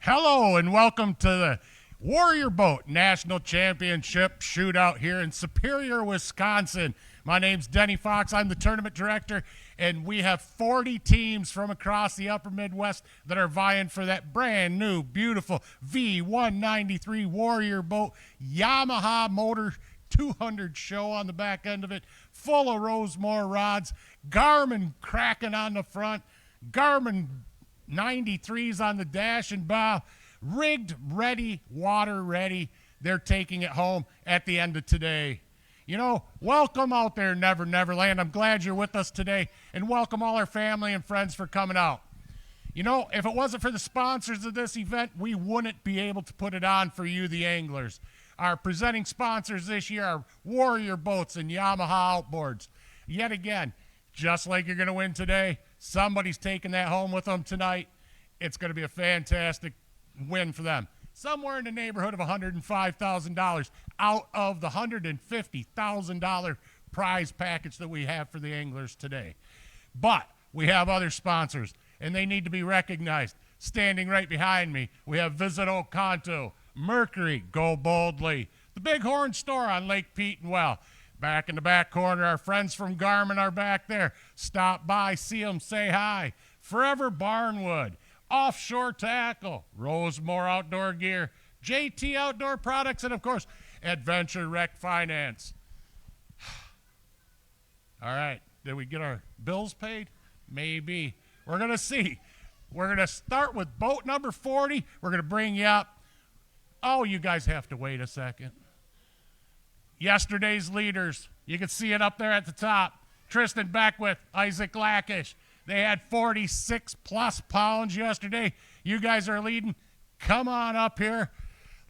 Hello and welcome to the Warrior Boat National Championship Shootout here in Superior, Wisconsin. My name's Denny Fox. I'm the tournament director, and we have 40 teams from across the upper Midwest that are vying for that brand new, beautiful V193 Warrior Boat Yamaha motor 200 show on the back end of it, full of Rosemore rods, Garmin cracking on the front, Garmin 93s on the dash and bow, rigged, ready, water ready. They're taking it home at the end of today. You know, welcome out there, Never Never Land. I'm glad you're with us today, and welcome all our family and friends for coming out. You know, if it wasn't for the sponsors of this event, we wouldn't be able to put it on for you, the anglers. Our presenting sponsors this year are Warrior Boats and Yamaha Outboards. Yet again, just like you're going to win today, somebody's taking that home with them tonight. It's going to be a fantastic win for them. Somewhere in the neighborhood of $105,000 out of the $150,000 prize package that we have for the anglers today. But we have other sponsors, and they need to be recognized. Standing right behind me, we have Visit Oconto, Mercury, Go Boldly, the Bighorn Store on Lake Pete and Well. Back in the back corner, our friends from Garmin are back there. Stop by, see them, say hi. Forever Barnwood, Offshore Tackle, Rosemore Outdoor Gear, JT Outdoor Products, and, of course, Adventure Rec Finance. All right, did we get our bills paid? Maybe. We're going to see. We're going to start with boat number 40. We're going to bring you up. Oh, you guys have to wait a second. Yesterday's leaders, you can see it up there at the top. Tristan Beckwith, Isaac Lackish. They had 46-plus pounds yesterday. You guys are leading. Come on up here.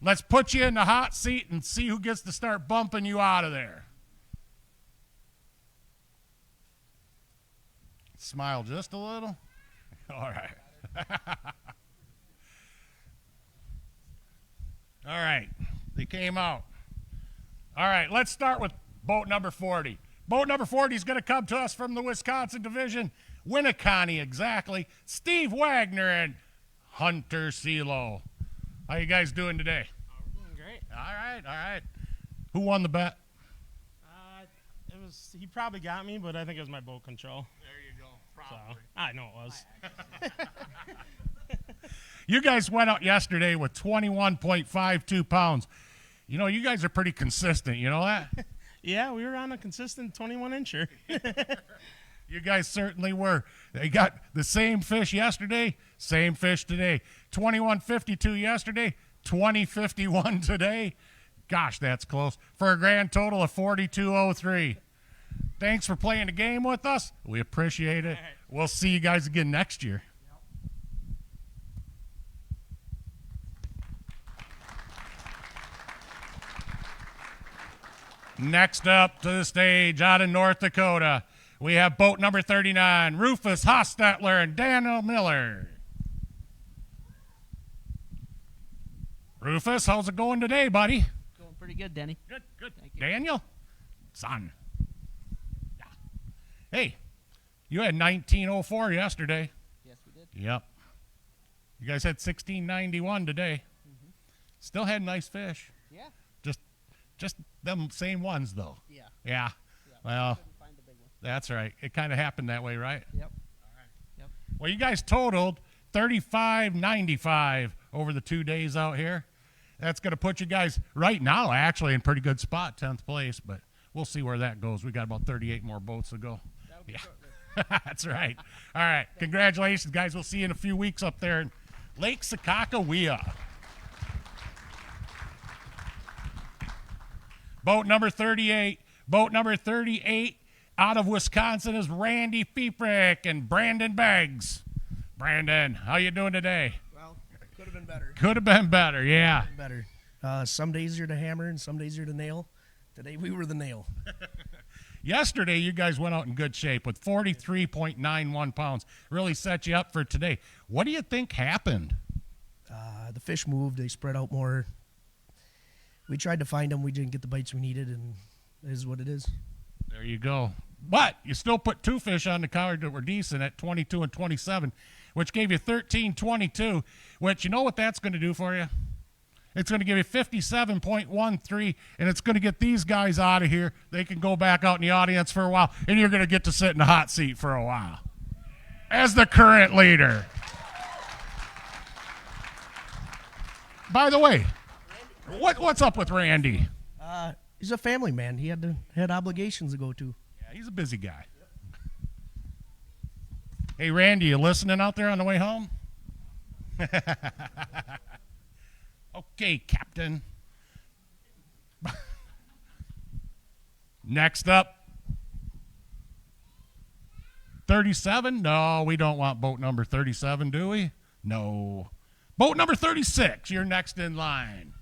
Let's put you in the hot seat and see who gets to start bumping you out of there. Smile just a little. All right. All right. They came out. All right, let's start with boat number 40. Boat number 40 is going to come to us from the Wisconsin division, Winneconne exactly, Steve Wagner and Hunter Celo. How you guys doing today? We're doing great. All right. Who won the bet? He probably got me, but I think it was my boat control. There you go, probably. So, I know it was. You guys went out yesterday with 21.52 pounds. You know, you guys are pretty consistent, you know that? Yeah, we were on a consistent 21-incher. You guys certainly were. They got the same fish yesterday, same fish today. 21.52 yesterday, 20.51 today. Gosh, that's close. For a grand total of 42.03. Thanks for playing the game with us. We appreciate it. Right. We'll see you guys again next year. Next up to the stage out of North Dakota, we have boat number 39, Rufus Hostetler and Daniel Miller. Rufus, how's it going today, buddy? Going pretty good, Denny. Good. Thank you. Daniel? Son. Yeah. Hey, you had 1904 yesterday. Yes, we did. Yep. You guys had 1691 today. Mm-hmm. Still had nice fish. Yeah. Just them same ones, though. Yeah. Yeah. Yeah. Well, Couldn't find the big one. that's right. It kind of happened that way, right? Yep. All right. Yep. Well, you guys totaled 35.95 over the 2 days out here. That's going to put you guys right now actually in pretty good spot, 10th place, but we'll see where that goes. We got about 38 more boats to go. That'll be Yeah. That's right. All right. Congratulations, guys. We'll see you in a few weeks up there in Lake Sakakawea. Boat number 38. Boat number 38 out of Wisconsin is Randy Feeprick and Brandon Beggs. Brandon, how you doing today? Well, could have been better. Could have been better, yeah. Better. Some days you're the hammer and some days you're the nail. Today we were the nail. Yesterday, you guys went out in good shape with 43.91 pounds. Really set you up for today. What do you think happened? The fish moved. They spread out more. We tried to find them. We didn't get the bites we needed, and it is what it is. There you go. But you still put two fish on the card that were decent at 22 and 27. which gave you 13.22, which you know what that's going to do for you? It's going to give you 57.13, and it's going to get these guys out of here. They can go back out in the audience for a while, and you're going to get to sit in the hot seat for a while as the current leader. By the way, what's up with Randy? He's a family man. He had obligations to go to. Yeah, he's a busy guy. Hey, Randy, you listening out there on the way home? Okay, Captain. Next up, 37? No, we don't want boat number 37, do we? No. Boat number 36, you're next in line.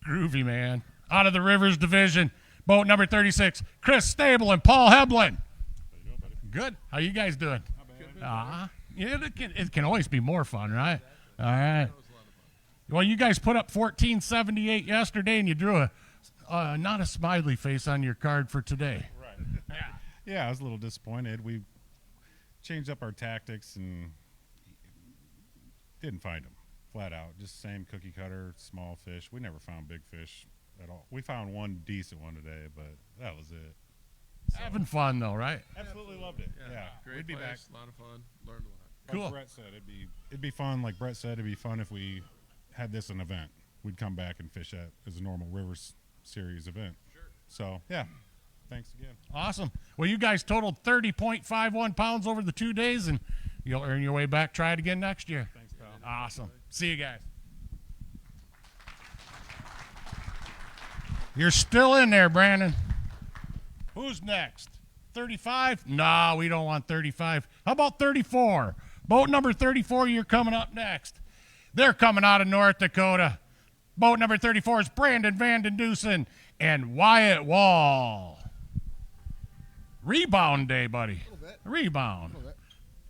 Groovy, man. Out of the Rivers Division, boat number 36, Chris Stable and Paul Heblin. Good. How you guys doing? Yeah, it can always be more fun, right? All right. Well, you guys put up 1478 yesterday, and you drew a not a smiley face on your card for today. Right. Yeah, I was a little disappointed. We changed up our tactics and didn't find them, flat out. Just same cookie cutter, small fish. We never found big fish at all. We found one decent one today, but that was it. So, having fun, though, right? Absolutely loved it. Yeah. Great We'd be place, back. a lot of fun, learned a lot. Cool. Like Brett said, it'd be fun. Like Brett said, it'd be fun if we had this an event. We'd come back and fish that as a normal Rivers Series event. Sure. So, yeah. Thanks again. Awesome. Well, you guys totaled 30.51 pounds over the 2 days, and you'll earn your way back. Try it again next year. Thanks, pal. Awesome. See you guys. You're still in there, Brandon. Who's next? 35? No, we don't want 35. How about 34? Boat number 34, you're coming up next. They're coming out of North Dakota. Boat number 34 is Brandon Vanden Dusen and Wyatt Wall. Rebound day, buddy. Rebound.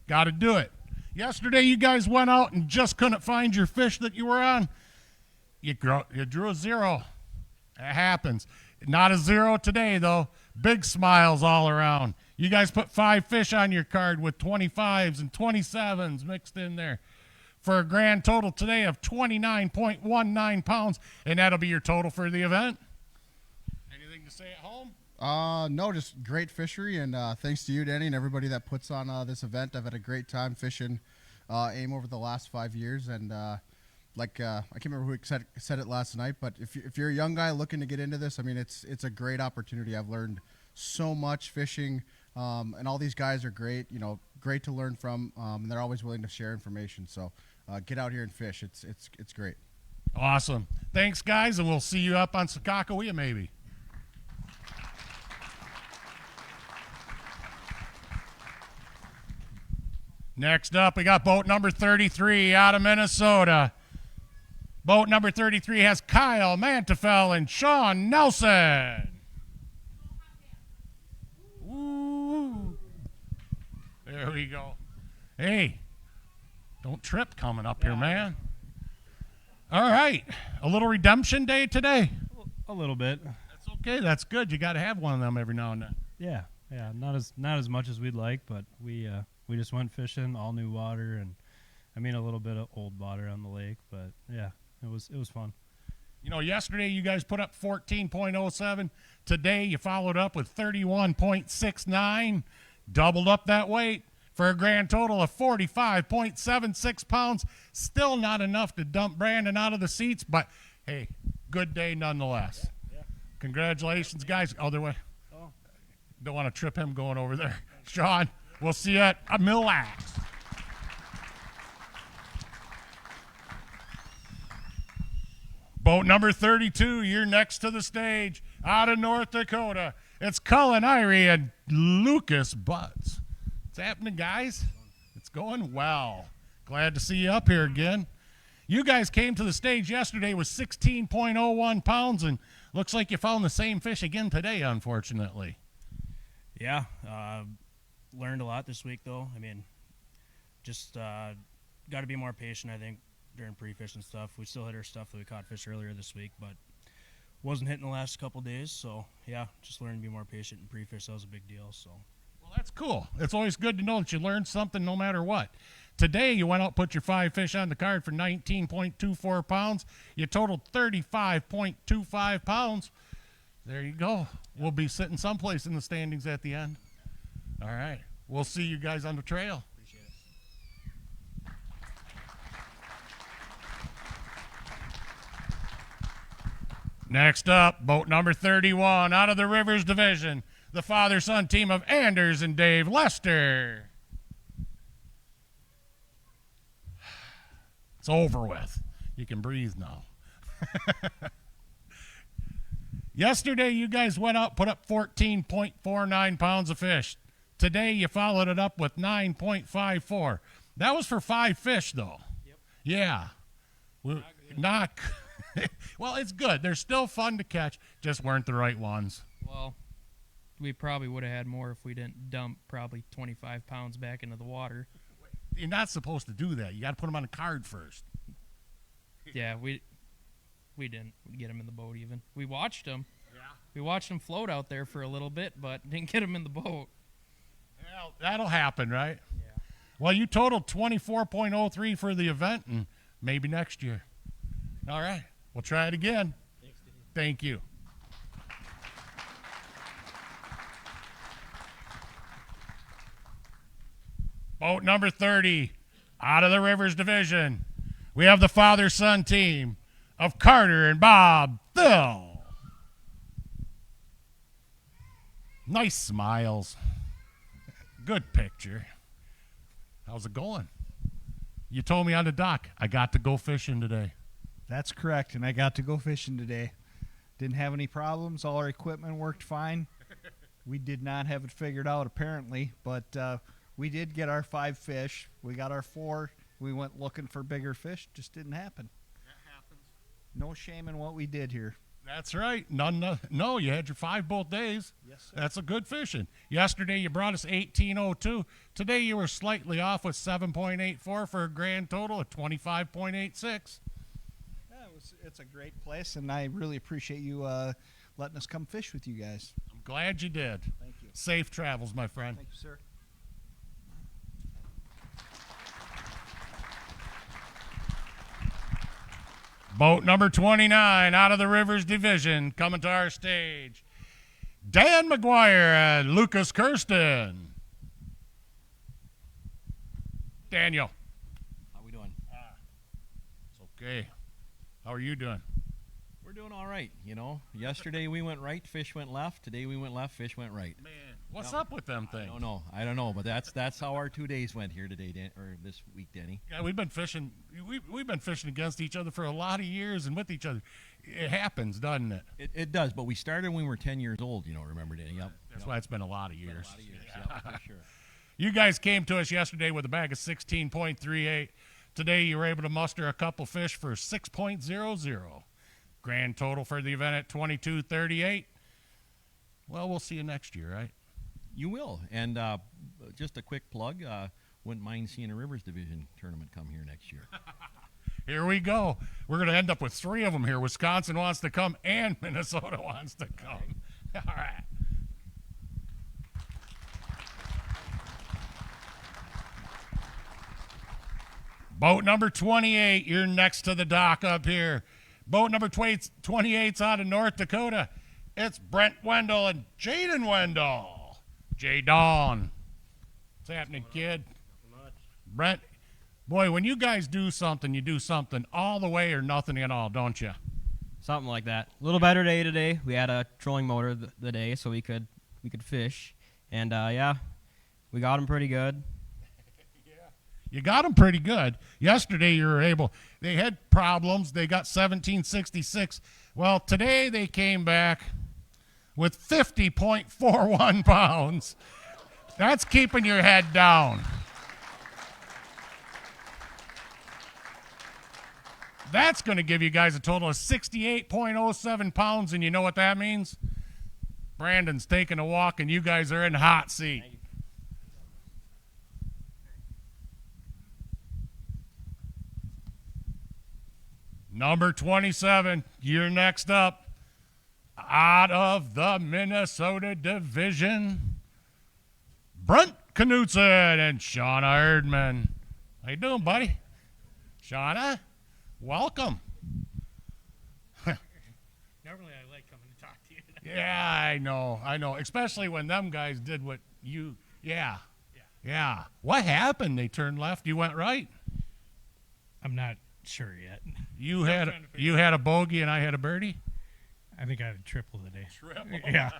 Got to do it. Yesterday, you guys went out and just couldn't find your fish that you were on. You drew a 0. It happens. Not a 0 today, though. Big smiles all around. You guys put 5 fish on your card with 25s and 27s mixed in there for a grand total today of 29.19 pounds, and that'll be your total for the event. Anything to say at home? No, just great fishery, and thanks to you, Danny, and everybody that puts on this event. I've had a great time fishing AIM over the last 5 years, and I can't remember who said it last night, but if you're a young guy looking to get into this, I mean, it's a great opportunity. I've learned so much fishing, and all these guys are great. You know, great to learn from, and they're always willing to share information. So get out here and fish. It's great. Awesome. Thanks, guys, and we'll see you up on Sakakawea maybe. Next up, we got boat number 33 out of Minnesota. Boat number 33 has Kyle Mantefel and Sean Nelson. Ooh. There we go. Hey, don't trip coming up here, man. All right. A little redemption day today. A little bit. That's okay. That's good. You got to have one of them every now and then. Yeah. Not as much as we'd like, but we just went fishing, all new water, and I mean a little bit of old water on the lake, but yeah, it was fun. You know, yesterday you guys put up 14.07. Today you followed up with 31.69. Doubled up that weight for a grand total of 45.76 pounds. Still not enough to dump Brandon out of the seats, but hey, good day nonetheless. Yeah. Congratulations, guys. Other way. Oh. Don't want to trip him going over there. Sean, we'll see you at Mille Lacs. Boat number 32, you're next to the stage out of North Dakota. It's Cullen Irie and Lucas Butts. What's happening, guys? It's going well. Glad to see you up here again. You guys came to the stage yesterday with 16.01 pounds, and looks like you found the same fish again today, unfortunately. Yeah, learned a lot this week, though. I mean, just got to be more patient, I think, during pre-fish and stuff. We still hit our stuff that we caught fish earlier this week, but wasn't hitting the last couple days. So yeah, just learning to be more patient and pre-fish. That was a big deal. So. Well, that's cool. It's always good to know that you learned something no matter what. Today, you went out, put your 5 fish on the card for 19.24 pounds. You totaled 35.25 pounds. There you go. We'll be sitting someplace in the standings at the end. All right. We'll see you guys on the trail. Appreciate it. Next up, boat number 31 out of the Rivers Division, the father-son team of Anders and Dave Lester. It's over with. You can breathe now. Yesterday, you guys went out, put up 14.49 pounds of fish. Today, you followed it up with 9.54. That was for 5 fish, though. Yep. Yeah. Not well, it's good. They're still fun to catch, just weren't the right ones. Well, we probably would have had more if we didn't dump probably 25 pounds back into the water. You're not supposed to do that. You got to put them on a card first. Yeah, we didn't get them in the boat even. We watched them. Yeah. We watched them float out there for a little bit, but didn't get them in the boat. Well, that'll happen, right? Yeah. Well, you totaled 24.03 for the event, and maybe next year. All right. We'll try it again. Thanks, Dave. Thank you. Boat number 30 out of the Rivers Division. We have the father-son team of Carter and Bob Thill. Nice smiles. Good picture. How's it going? You told me on the dock I got to go fishing today. That's correct, and I got to go fishing today. Didn't have any problems. All our equipment worked fine. We did not have it figured out, apparently, but we did get our 5 fish. We got our 4. We went looking for bigger fish. Just didn't happen. That happens. No shame in what we did here. That's right. No, you had your 5 both days. Yes, sir. That's a good fishing. Yesterday you brought us 18.02. Today you were slightly off with 7.84 for a grand total of 25.86. It's a great place, and I really appreciate you letting us come fish with you guys. I'm glad you did. Thank you. Safe travels, my friend. Thank you, sir. Boat number 29 out of the Rivers Division coming to our stage. Dan McGuire and Lucas Kirsten. Daniel. How we doing? It's okay. How are you doing? We're doing all right, you know. Yesterday we went right, fish went left. Today we went left, fish went right. Man, what's Yep. up with them things? I don't know, but that's how our 2 days went here today, or this week, Denny. Yeah, we've been fishing. We've been fishing against each other for a lot of years and with each other. It happens, doesn't it? It does, but we started when we were 10 years old, you know, remember, Denny? Yep. That's why it's been a lot of years. A lot of years, yeah, for sure. You guys came to us yesterday with a bag of 16.38. Today you were able to muster a couple fish for 6.00. Grand total for the event at 22.38. Well, we'll see you next year, right? You will. And just a quick plug, wouldn't mind seeing a Rivers Division tournament come here next year. Here we go. We're going to end up with 3 of them here. Wisconsin wants to come and Minnesota wants to come. All right. Boat number 28, you're next to the dock up here. Boat number 28's out of North Dakota. It's Brent Wendell and Jaden Wendell. J. Dawn. What's happening, kid? Nothing much. Brent, boy, when you guys do something, you do something all the way or nothing at all, don't you? Something like that. A little better day today. We had a trolling motor the day, so we could fish, and yeah, we got them pretty good. You got them pretty good. Yesterday you were able, they had problems. They got 1766. Well, today they came back with 50.41 pounds. That's keeping your head down. That's going to give you guys a total of 68.07 pounds, and you know what that means? Brandon's taking a walk, and you guys are in hot seat. Number 27, you're next up. Out of the Minnesota division, Brent Knutson and Shauna Erdman. How you doing, buddy? Shauna, welcome. Normally I like coming to talk to you. Yeah, I know. Especially when them guys did what you, yeah. What happened? They turned left, you went right? I'm not sure yet. You had a bogey and I had a birdie? I think I had a triple today. Triple? Yeah.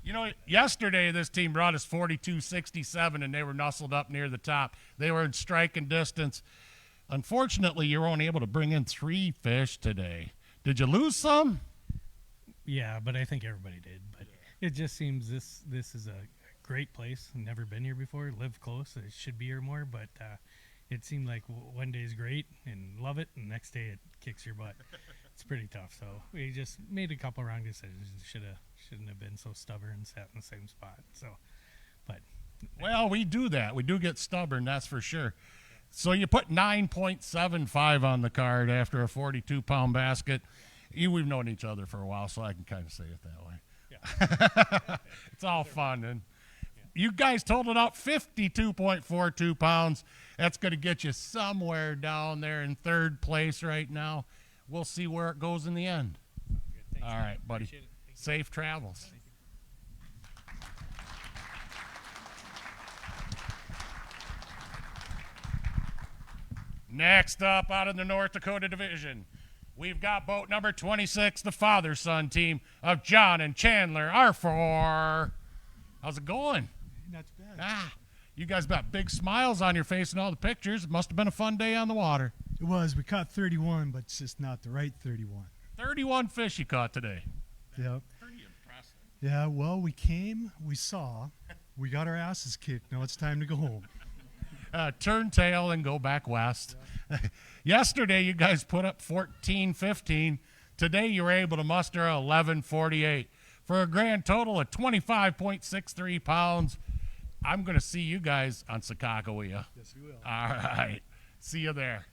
You know, yesterday this team brought us 42-67, and they were nestled up near the top. They were in striking distance. Unfortunately, you were only able to bring in 3 fish today. Did you lose some? Yeah, but I think everybody did. But it just seems this is a great place. Never been here before. Live close. It should be here more, but it seemed like one day is great and love it, and the next day it kicks your butt. It's pretty tough. So we just made a couple wrong decisions. Shouldn't have been so stubborn and sat in the same spot. So, but well, we do that. We do get stubborn, that's for sure. So you put 9.75 on the card after a 42-pound basket. We've known each other for a while, so I can kind of say it that way. Yeah. It's all fun. And you guys totaled out 52.42 pounds. That's going to get you somewhere down there in 3rd place right now. We'll see where it goes in the end. thanks, all right, buddy. Safe travels. Next up, out of the North Dakota division, we've got boat number 26, the father-son team of John and Chandler R4. How's it going? Not too bad. You guys got big smiles on your face in all the pictures. It must have been a fun day on the water. It was. We caught 31, but it's just not the right 31. 31 fish you caught today. Yep. Pretty impressive. Yeah, well, we came, we saw, we got our asses kicked. Now it's time to go home. Turn tail and go back west. Yeah. Yesterday, you guys put up 14-15. Today, you were able to muster 11-48 for a grand total of 25.63 pounds. I'm going to see you guys on Sakakawea. Yes, we will. All right. See you there.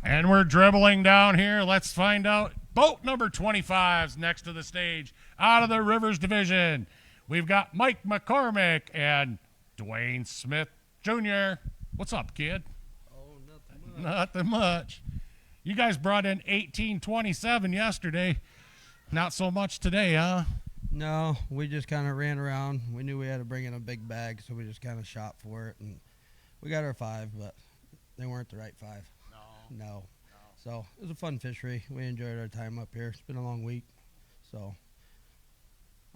And we're dribbling down here. Let's find out. Boat number 25's next to the stage. Out of the Rivers division, we've got Mike McCormick and Dwayne Smith Jr. What's up, kid? Oh, nothing much. Nothing much. You guys brought in 1827 yesterday. Not so much today, huh? No, we just kind of ran around. We knew we had to bring in a big bag, so we just kind of shot for it. And we got our 5, but they weren't the right 5. No. So it was a fun fishery. We enjoyed our time up here. It's been a long week, so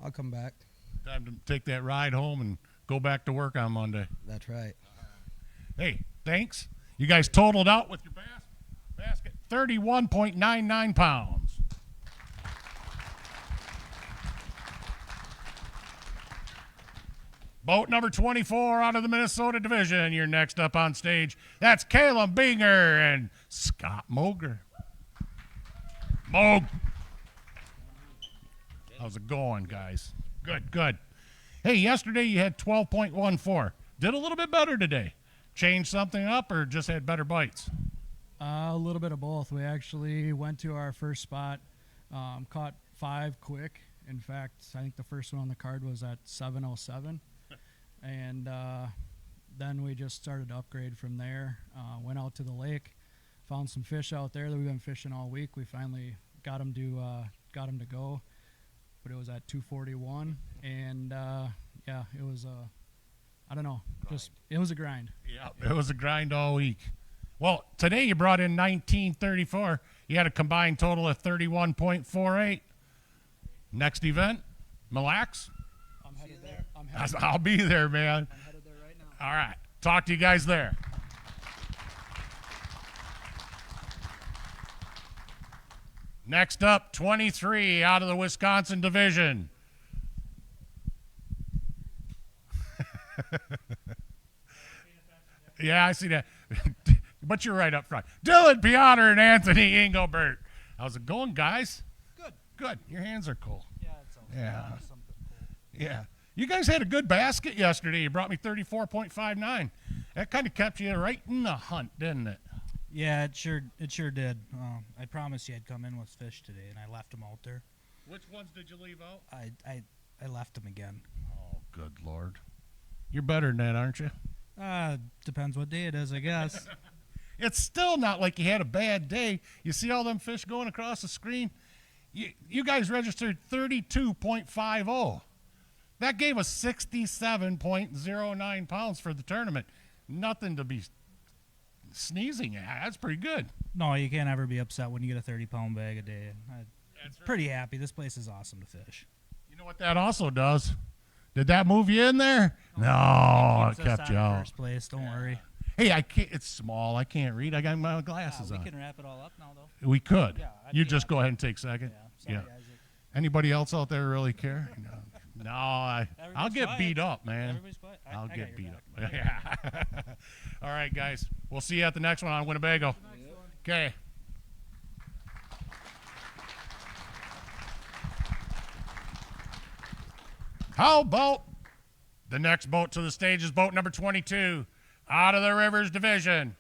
I'll come back. Time to take that ride home and go back to work on Monday. That's right. Hey, thanks. You guys totaled out with your basket 31.99 pounds. Boat number 24 out of the Minnesota division. You're next up on stage. That's Caleb Binger and Scott Moger. How's it going, guys? Good. Hey, yesterday you had 12.14. Did a little bit better today. Changed something up or just had better bites? A little bit of both. We actually went to our first spot, caught 5 quick. In fact, I think the first one on the card was at 7:07. And then we just started to upgrade from there. Went out to the lake, found some fish out there that we've been fishing all week. We finally got them to go, but it was at 2:41, and yeah, it was I don't know, it was a grind. Yeah, it was a grind all week. Well, today you brought in 1934. You had a combined total of 31.48. Next event, Mille Lacs. I'm headed there. I'll be there, man. I'm headed there right now. All right. Talk to you guys there. Next up, 23 out of the Wisconsin division. Yeah, I see that. But you're right up front. Dylan Piotr and Anthony Engelbert. How's it going, guys? Good. Your hands are cool. Yeah, it's okay. Yeah. Something cool. Yeah. You guys had a good basket yesterday. You brought me 34.59. That kind of kept you right in the hunt, didn't it? Yeah, it sure did. I promised you I'd come in with fish today, and I left them out there. Which ones did you leave out? I left them again. Oh, good Lord. You're better than that, aren't you? Depends what day it is, I guess. It's still not like you had a bad day. You see all them fish going across the screen? You guys registered 32.50. That gave us 67.09 pounds for the tournament. Nothing to be sneezing at. That's pretty good. No, you can't ever be upset when you get a 30-pound bag a day. I'm pretty happy. This place is awesome to fish. You know what that also does? Did that move you in there? No, it kept you out. First place, don't worry. Hey, I can't. It's small. I can't read. I got my glasses We on. can wrap it all up now, though. We could. Yeah, You just go ahead and take second. Sorry, Isaac. Anybody else out there really care? No, I'll Everybody's get quiet. beat up, man. Everybody's quiet. I I'll got get your beat back. up. Yeah. All right, guys. We'll see you at the next one on Winnebago. Okay. How about the next boat to the stage is boat number 22 out of the Rivers Division.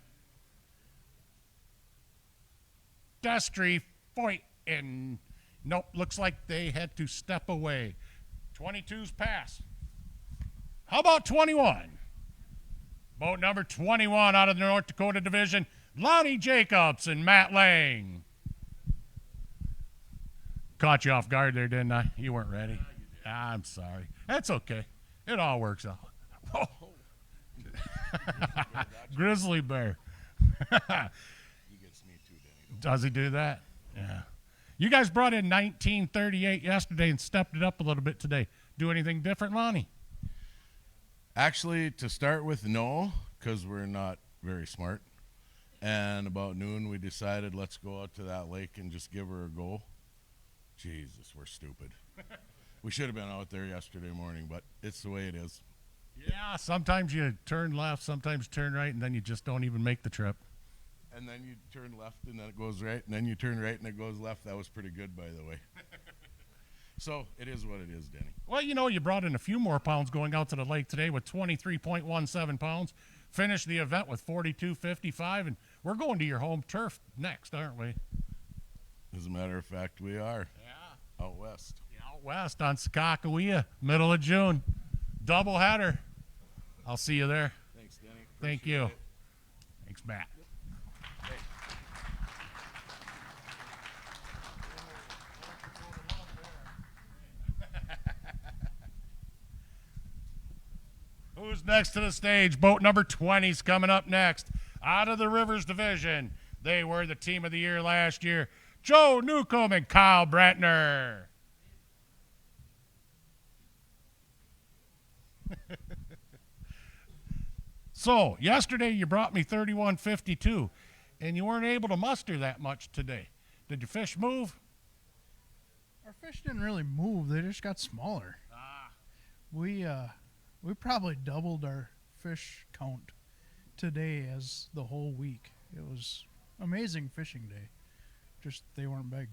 Destry Foyt, and nope, looks like they had to step away. 22's pass. How about 21? Boat number 21 out of the North Dakota Division, Lonnie Jacobs and Matt Lang. Caught you off guard there, didn't I? You weren't ready. I'm sorry. That's okay. It all works out. Whoa. Grizzly bear. Does he do that? Yeah. You guys brought in 1938 yesterday and stepped it up a little bit today. Do anything different, Lonnie? Actually, to start with, no, because we're not very smart. And about noon, we decided let's go out to that lake and just give her a go. Jesus, we're stupid. We should have been out there yesterday morning, but it's the way it is. Yeah, sometimes you turn left, sometimes turn right, and then you just don't even make the trip. And then you turn left, and then it goes right, and then you turn right, and it goes left. That was pretty good, by the way. So it is what it is, Denny. Well, you know, you brought in a few more pounds going out to the lake today with 23.17 pounds. Finished the event with 42.55, and we're going to your home turf next, aren't we? As a matter of fact, we are. Yeah. Out west. Out west on Sakakawea, middle of June. Double header. I'll see you there. Thanks, Denny. Thank you. Thanks, Matt. Who's next to the stage? Boat number 20's coming up next. Out of the Rivers Division. They were the team of the year last year. Joe Newcomb and Kyle Brantner. So, yesterday you brought me 31.52, and you weren't able to muster that much today. Did your fish move? Our fish didn't really move. They just got smaller. We probably doubled our fish count today as the whole week. It was amazing fishing day. Just they weren't big.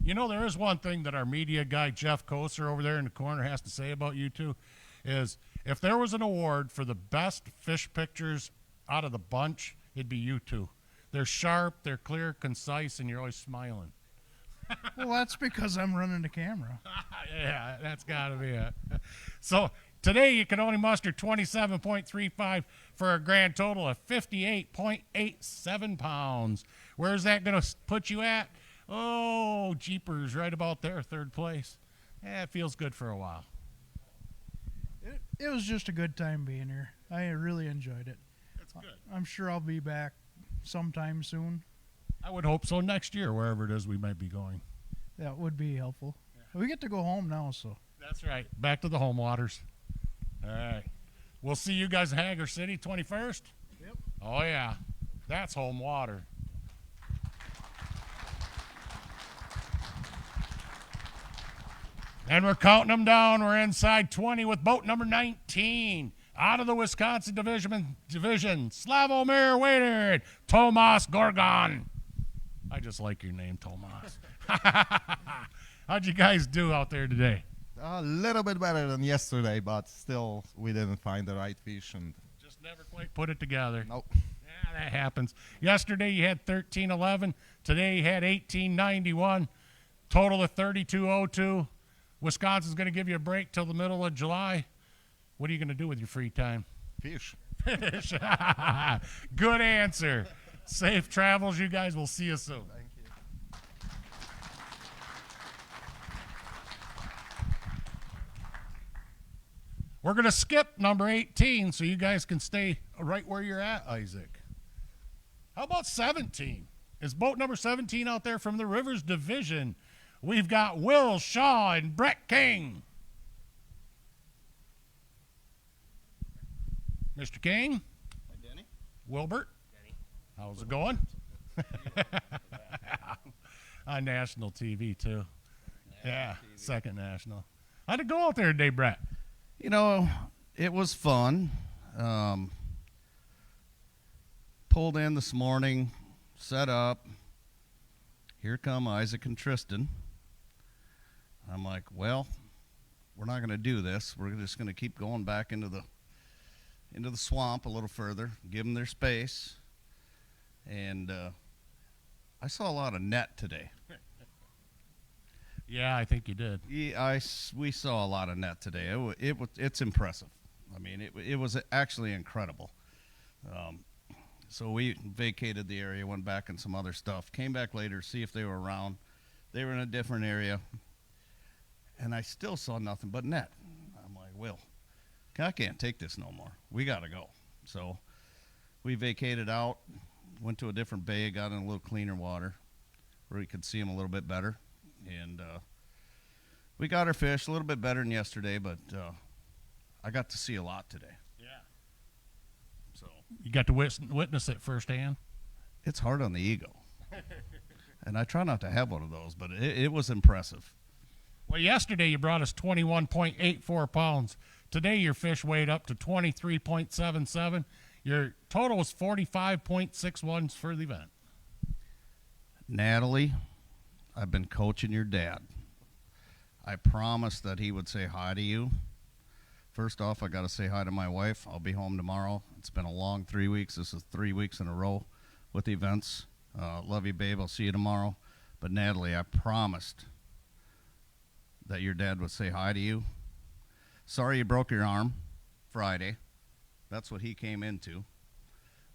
You know, there is one thing that our media guy, Jeff Koser, over there in the corner has to say about you two, is if there was an award for the best fish pictures out of the bunch, it'd be you two. They're sharp, they're clear, concise, and you're always smiling. Well, that's because I'm running the camera. Yeah, that's got to be it. So today you can only muster 27.35 for a grand total of 58.87 pounds. Where's that going to put you at? Oh, jeepers, right about there, third place. Yeah, it feels good for a while. It was just a good time being here. I really enjoyed it. That's good. I'm sure I'll be back sometime soon. I would hope so next year, wherever it is we might be going. That would be helpful. Yeah. We get to go home now, so. That's right. Back to the home waters. All right. We'll see you guys in Hager City, 21st? Yep. Oh, yeah. That's home water. And we're counting them down. We're inside 20 with boat number 19. Out of the Wisconsin division, Slavomir Wader and Tomas Gorgon. I just like your name, Tomas. How'd you guys do out there today? A little bit better than yesterday, but still we didn't find the right fish. And just Never quite put it together. Nope. Yeah, that happens. Yesterday you had 1311. Today you had 1891. Total of 3202. Wisconsin's going to give you a break till the middle of July. What are you going to do with your free time? Fish. Finish. Good answer. Safe travels, you guys. We'll see you soon. Thank you. We're going to skip number 18 so you guys can stay right where you're at, Isaac. How about 17? Is boat number 17 out there from the Rivers Division? We've got Will Shaw and Brett King. Mr. King? Hi, Denny. Wilbert? Denny. How's it going? On national TV, too. Yeah, second national. How'd it go out there today, Brett? You know, it was fun. Pulled in this morning, set up. Here come Isaac and Tristan. I'm like, well, we're not going to do this. We're just going to keep going back into the swamp a little further, give them their space. And I saw a lot of net today. Yeah, I think you did. Yeah, we saw a lot of net today. It's impressive. I mean, it was actually incredible. So we vacated the area, went back in some other stuff, came back later to see if they were around. They were in a different area, and I still saw nothing but net. I'm like, Will, I can't take this no more. We got to go. So we vacated out, went to a different bay, got in a little cleaner water where we could see them a little bit better. And we got our fish a little bit better than yesterday, but I got to see a lot today. Yeah. So you got to witness it firsthand? It's hard on the ego. And I try not to have one of those, but it was impressive. Well, yesterday you brought us 21.84 pounds. Today your fish weighed up to 23.77. Your total was 45.61 for the event. Natalie, I've been coaching your dad. I promised that he would say hi to you. First off, I got to say hi to my wife. I'll be home tomorrow. It's been a long 3 weeks. This is 3 weeks in a row with events. Love you, babe. I'll see you tomorrow. But Natalie, I promised that your dad would say hi to you. Sorry you broke your arm Friday. That's what he came into.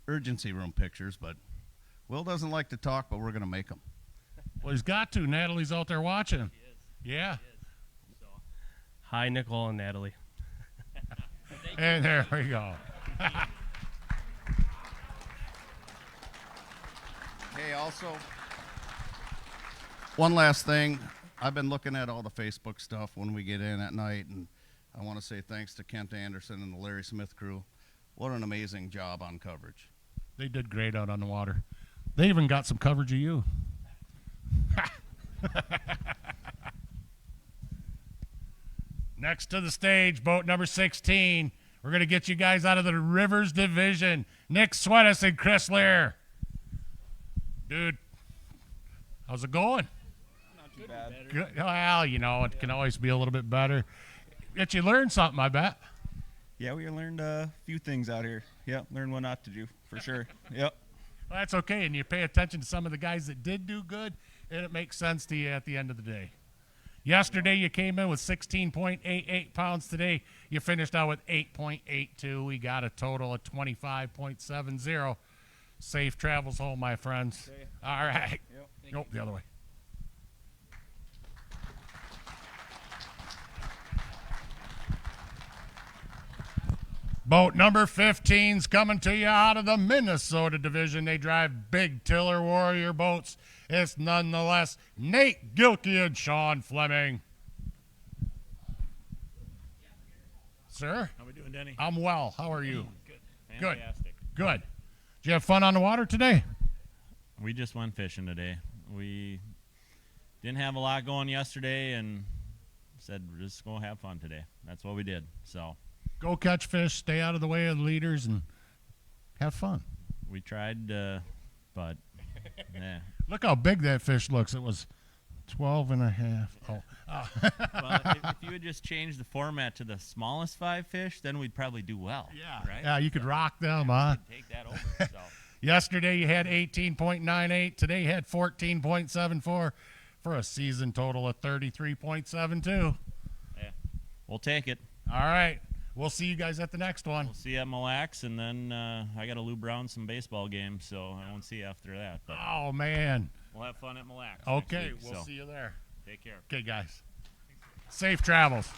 Urgency room pictures, but Will doesn't like to talk, but we're going to make him. Well, he's got to. Natalie's out there watching. He is. Yeah. He is. So, hi, Nicole and Natalie. And there we go. Hey, also, one last thing. I've been looking at all the Facebook stuff when we get in at night, and I want to say thanks to Kent Anderson and the Larry Smith crew. What an amazing job on coverage. They did great out on the water. They even got some coverage of you. Next to the stage, boat number 16. We're going to get you guys out of the Rivers Division. Nick Sweatis and Chris Lear. Dude, how's it going? Not too bad. Good. Well, you know, it can always be a little bit better. But you learned something, I bet. Yeah, we learned a few things out here. Yep, learned what not to do, for sure. Yep. Well, that's okay, and you pay attention to some of the guys that did do good, and it makes sense to you at the end of the day. Yesterday, you came in with 16.88 pounds. Today, you finished out with 8.82. We got a total of 25.70. Safe travels home, my friends. All right. Yep. Nope, the other way. Boat number 15's coming to you out of the Minnesota division. They drive big tiller warrior boats. It's nonetheless Nate Gilkey and Sean Fleming. Sir? How we doing, Denny? I'm well. How are you? Good. Fantastic. Good. Did you have fun on the water today? We just went fishing today. We didn't have a lot going yesterday and said we're just going to have fun today. That's what we did. So go catch fish, stay out of the way of the leaders, and have fun. We tried, but yeah. Look how big that fish looks. It was 12 and a half. Oh. Well, if you would just change the format to the smallest 5 fish, then we'd probably do well. Yeah. Right? Yeah, you could rock them, huh? Take that over. So. Yesterday you had 18.98. Today you had 14.74 for a season total of 33.72. Yeah. We'll take it. All right. We'll see you guys at the next one. We'll see you at Mille Lacs, and then I got to Lou Brown some baseball games, so I won't see you after that. But Oh, man. we'll have fun at Mille Lacs. Okay, next week, we'll so see you there. Take care. Okay, guys. Safe travels.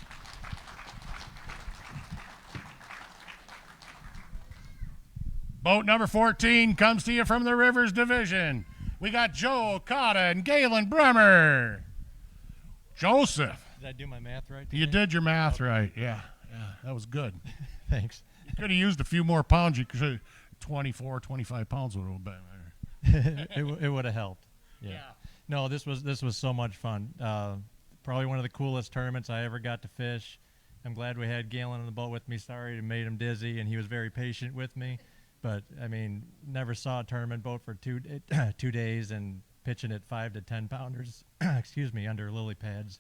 Boat number 14 comes to you from the Rivers Division. We got Joe Okada and Galen Bremer. Joseph. Did I do my math right? You did your math right. Yeah, that was good. Thanks. You could have used a few more pounds. You could 24, 25 pounds would have been better. it would have helped. Yeah. No, this was so much fun. Probably one of the coolest tournaments I ever got to fish. I'm glad we had Galen on the boat with me. Sorry it made him dizzy, and he was very patient with me. But I mean, never saw a tournament boat for 2 days and pitching at 5 to 10 pounders. excuse me, under lily pads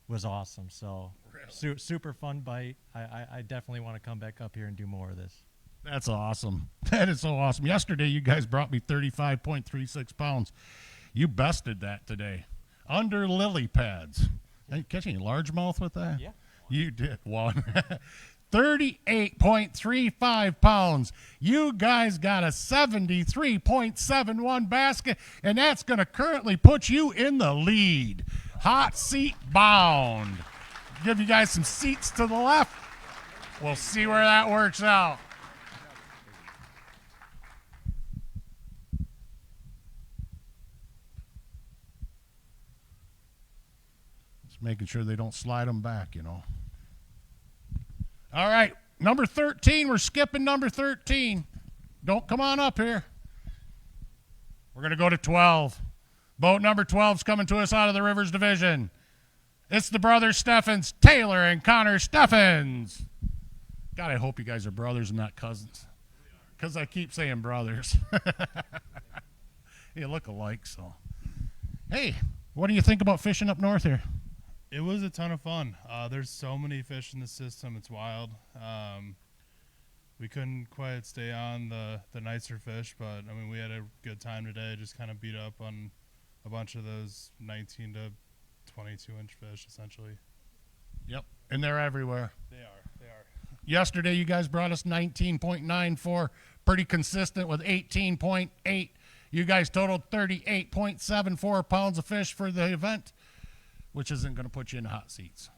was awesome. So super fun bite. I definitely want to come back up here and do more of this. That's awesome. That is so awesome. Yesterday, you guys brought me 35.36 pounds. You bested that today. Under lily pads. Are you catching a largemouth with that? Yeah. You did one. 38.35 pounds. You guys got a 73.71 basket, and that's going to currently put you in the lead. Hot seat bound. Give you guys some seats to the left. We'll see where that works out. Just making sure they don't slide them back, you know. All right, number 13. We're skipping number 13. Don't come on up here. We're going to go to 12. Boat number 12 is coming to us out of the Rivers Division. It's the brothers Steffens, Taylor and Connor Steffens. God, I hope you guys are brothers and not cousins, because I keep saying brothers. You look alike, so. Hey, what do you think about fishing up north here? It was a ton of fun. There's so many fish in the system. It's wild. We couldn't quite stay on the nicer fish, but, I mean, we had a good time today. Just kind of beat up on a bunch of those 19 to 22-inch fish, essentially. Yep, and they're everywhere. They are. Yesterday, you guys brought us 19.94, pretty consistent with 18.8. You guys totaled 38.74 pounds of fish for the event, which isn't going to put you in hot seats.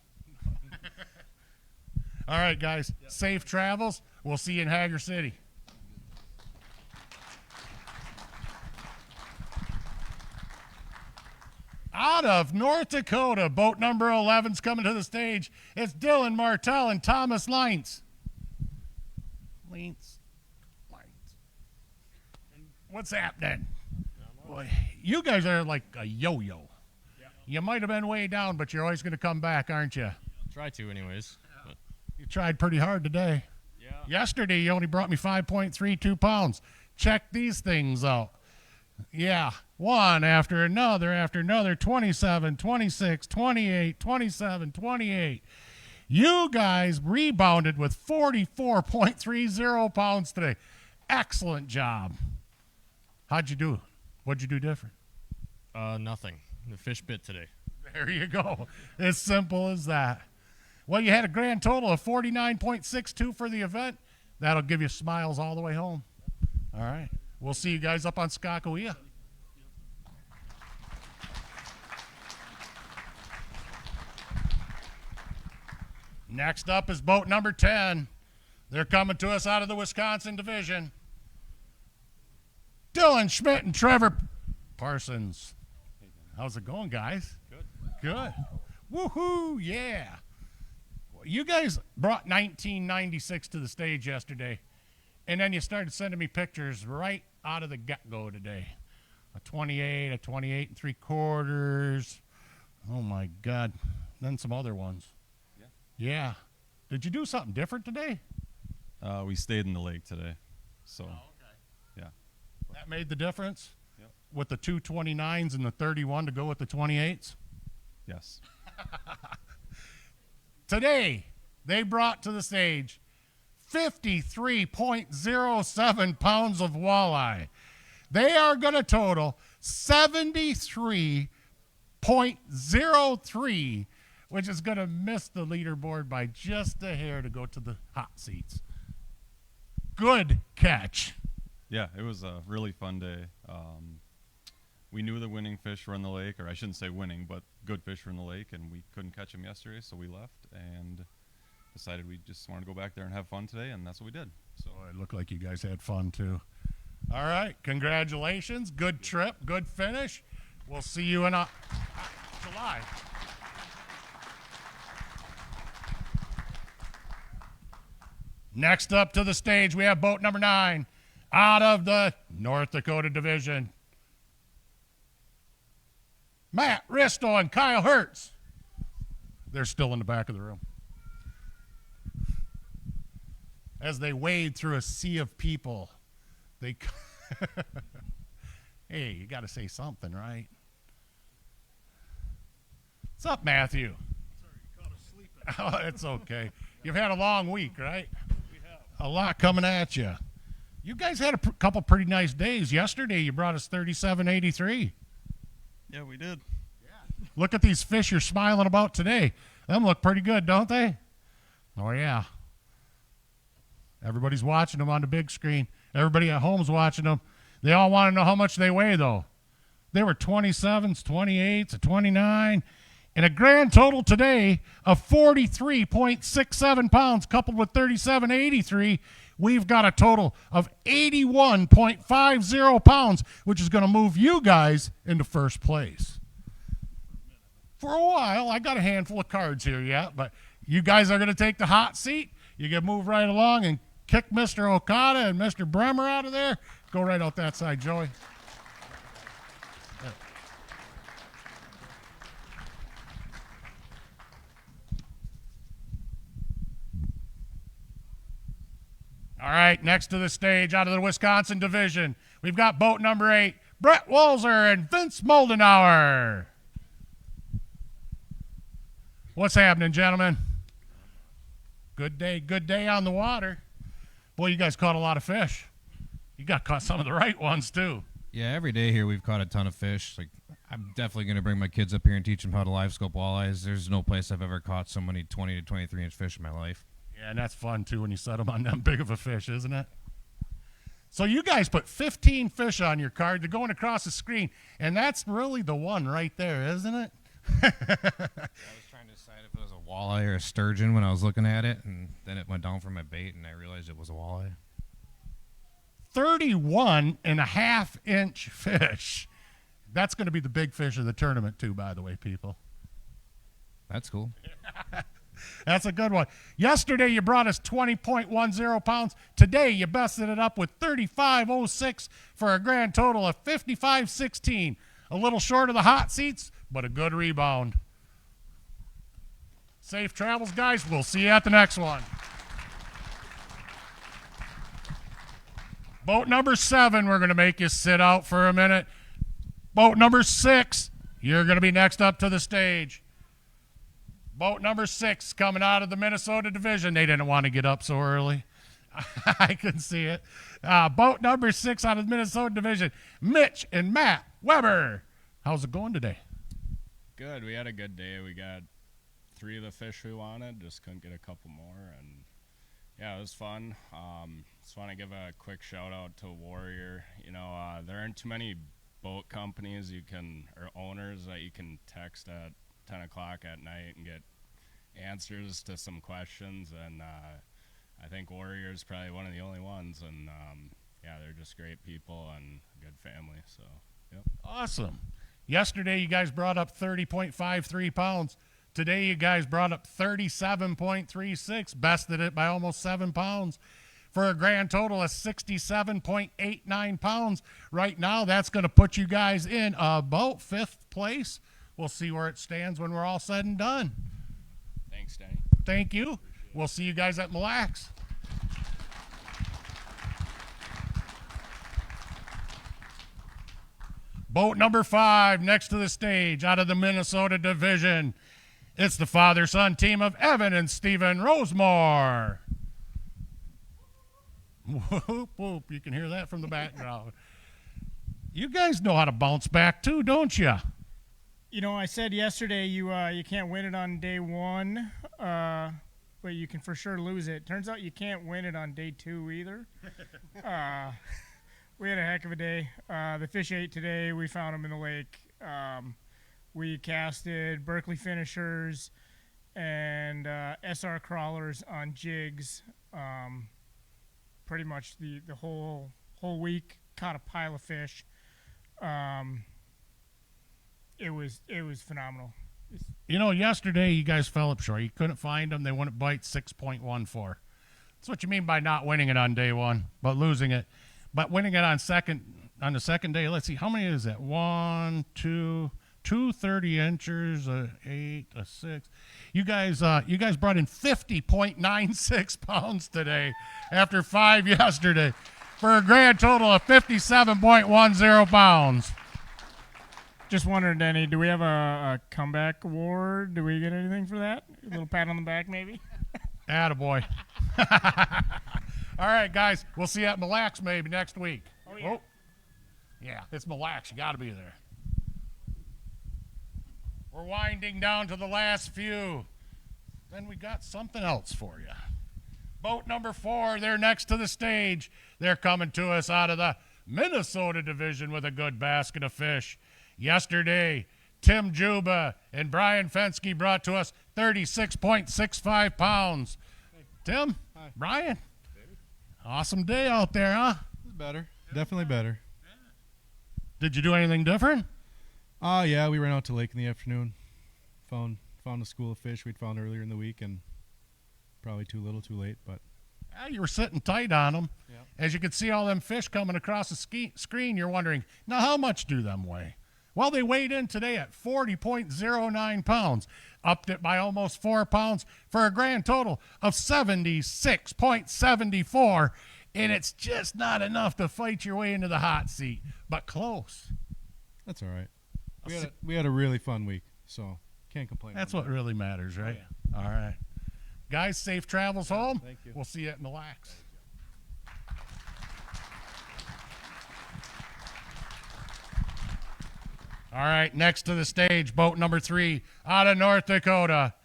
All right, guys, safe travels. We'll see you in Hager City. Out of North Dakota, boat number 11's coming to the stage. It's Dylan Martell and Thomas Leintz. What's happening? Boy, you guys are like a yo-yo. You might have been way down, but you're always going to come back, aren't you? Try to, anyways. But. You tried pretty hard today. Yeah. Yesterday, you only brought me 5.32 pounds. Check these things out. Yeah, one after another, 27, 26, 28, 27, 28. You guys rebounded with 44.30 pounds today. Excellent job. How'd you do? What'd you do different? Nothing. The fish bit today. There you go. As simple as that. Well, you had a grand total of 49.62 for the event. That'll give you smiles all the way home. All right. We'll see you guys up on Skakawea. Next up is boat number 10. They're coming to us out of the Wisconsin division. Dylan Schmidt and Trevor Parsons. How's it going, guys? Good. Woohoo, yeah. Well, you guys brought 1996 to the stage yesterday, and then you started sending me pictures right out of the get-go today. A 28, a 28 and 3/4. Oh, my God. Then some other ones. Yeah. Did you do something different today? We stayed in the lake today. So, yeah. That made the difference? Yep. With the 2 29s and the 31 to go with the 28s? Yes. Today, they brought to the stage 53.07 pounds of walleye. They are going to total 73.03, which is going to miss the leaderboard by just a hair to go to the hot seats. Good catch. Yeah, it was a really fun day. We knew the winning fish were in the lake, or I shouldn't say winning, but good fish were in the lake, and we couldn't catch them yesterday, so we left and decided we just wanted to go back there and have fun today, and that's what we did. So it looked like you guys had fun too. All right, congratulations. Good trip, good finish. We'll see you in July. Next up to the stage, we have boat number 9 out of the North Dakota division. Matt Risto and Kyle Hertz. They're still in the back of the room. As they wade through a sea of people, they hey, you got to say something, right? What's up, Matthew? Sorry, you caught us sleeping. Oh, it's okay. You've had a long week, right? We have. A lot coming at you. You guys had a couple pretty nice days. Yesterday, you brought us 37.83. Yeah, we did. Yeah. Look at these fish you're smiling about today. Them look pretty good, don't they? Oh, yeah. Everybody's watching them on the big screen. Everybody at home's watching them. They all want to know how much they weigh, though. They were 27s, 28s, a 29, and a grand total today of 43.67 pounds coupled with 37.83. We've got a total of 81.50 pounds, which is going to move you guys into first place. For a while, I got a handful of cards here yet, but you guys are going to take the hot seat. You can move right along and kick Mr. Okada and Mr. Bremer out of there. Go right out that side, Joey. All right, next to the stage out of the Wisconsin division, we've got boat number 8, Brett Walzer and Vince Moldenauer. What's happening, gentlemen? Good day on the water. Boy, you guys caught a lot of fish. You got caught some of the right ones, too. Yeah, every day here we've caught a ton of fish. Like, I'm definitely going to bring my kids up here and teach them how to live scope walleyes. There's no place I've ever caught so many 20 to 23-inch fish in my life. Yeah, and that's fun, too, when you set them on them big of a fish, isn't it? So you guys put 15 fish on your card. They're going across the screen, and that's really the one right there, isn't it? I was trying to decide if it was a walleye or a sturgeon when I was looking at it, and then it went down from my bait, and I realized it was a walleye. 31.5-inch fish. That's going to be the big fish of the tournament, too, by the way, people. That's cool. That's a good one. Yesterday, you brought us 20.10 pounds. Today, you bested it up with 35.06 for a grand total of 55.16. A little short of the hot seats, but a good rebound. Safe travels, guys. We'll see you at the next one. Boat number 7, we're going to make you sit out for a minute. Boat number 6, you're going to be next up to the stage. Boat number 6 coming out of the Minnesota division. They didn't want to get up so early. I can see it. Boat number 6 out of the Minnesota division, Mitch and Matt Weber. How's it going today? Good. We had a good day. We got 3 of the fish we wanted. Just couldn't get a couple more. And, yeah, it was fun. Just want to give a quick shout-out to Warrior. You know, there aren't too many boat companies or owners that you can text at 10 o'clock at night and get answers to some questions, and I think Warrior is probably one of the only ones, and yeah, they're just great people and a good family, so yep. Awesome. Yesterday you guys brought up 30.53 pounds. Today you guys brought up 37.36, bested it by almost 7 pounds for a grand total of 67.89 pounds. Right now that's going to put you guys in about 5th place. We'll see where it stands when we're all said and done. Thanks, Danny. Thank you. We'll see you guys at Mille Lacs. Boat number 5 next to the stage out of the Minnesota division. It's the father-son team of Evan and Stephen Rosemore. Whoop, whoop. You can hear that from the background. You guys know how to bounce back too, don't you? You know, I said yesterday you can't win it on day 1, but you can for sure lose it. Turns out you can't win it on day 2 either. We had a heck of a day. The fish ate today. We found them in the lake. We casted Berkeley finishers and SR crawlers on jigs. Pretty much the whole week. Caught a pile of fish. It was phenomenal. You know, yesterday you guys fell up short. You couldn't find them. They wouldn't bite 6.14. That's what you mean by not winning it on day 1, but losing it. But winning it on the second day, let's see, how many is that? 1, 2, 30 inchers, 8, 6. You guys brought in 50.96 pounds today after 5 yesterday for a grand total of 57.10 pounds. Just wondering, Denny, do we have a comeback award? Do we get anything for that? A little pat on the back, maybe? Attaboy. All right, guys, we'll see you at Mille Lacs maybe next week. Oh, yeah. Yeah, it's Mille Lacs. You got to be there. We're winding down to the last few. Then we got something else for you. Boat number 4, they're next to the stage. They're coming to us out of the Minnesota division with a good basket of fish. Yesterday, Tim Juba and Brian Fensky brought to us 36.65 pounds. Tim, Hi. Brian, awesome day out there, huh? Better. Definitely better. Did you do anything different? Yeah, we ran out to lake in the afternoon. Found a school of fish we'd found earlier in the week, and probably too little, too late, but Yeah, you were sitting tight on them. Yep. As you could see all them fish coming across the screen, you're wondering, now how much do them weigh? Well, they weighed in today at 40.09 pounds, upped it by almost 4 pounds for a grand total of 76.74, and it's just not enough to fight your way into the hot seat, but close. that's all right. We had a really fun week, so can't complain. That's what really matters, right? All right. Guys, safe travels home. Thank you. We'll see you at Mille Lacs. All right, next to the stage, boat number 3 out of North Dakota.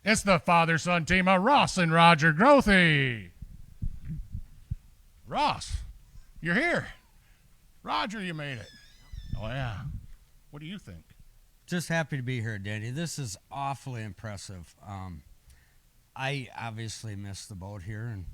It's the father-son team of Ross and Roger Grothy. Ross, you're here. Roger, you made it. Oh, yeah. What do you think? Just happy to be here, Danny. This is awfully impressive. I obviously missed the boat here and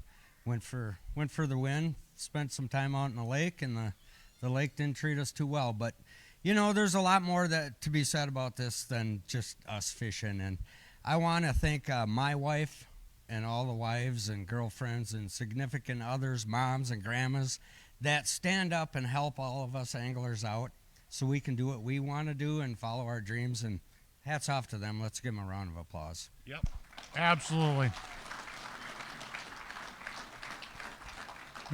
went for the win. Spent some time out in the lake, and the lake didn't treat us too well. But you know, there's a lot more to be said about this than just us fishing. And I want to thank my wife and all the wives and girlfriends and significant others, moms and grandmas, that stand up and help all of us anglers out so we can do what we want to do and follow our dreams. And hats off to them. Let's give them a round of applause. Yep, absolutely.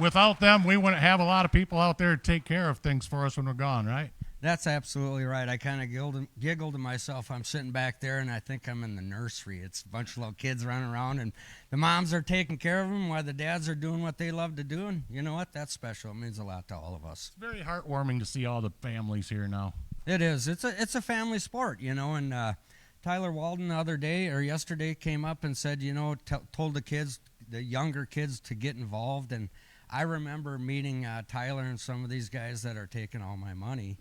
Without them, we wouldn't have a lot of people out there to take care of things for us when we're gone, right? That's absolutely right. I kind of giggled to myself. I'm sitting back there, and I think I'm in the nursery. It's a bunch of little kids running around, and the moms are taking care of them while the dads are doing what they love to do. And you know what? That's special. It means a lot to all of us. It's very heartwarming to see all the families here now. It is. It's a family sport, you know. And Tyler Walden the other day or yesterday came up and said, you know, told the kids, the younger kids, to get involved. And I remember meeting Tyler and some of these guys that are taking all my money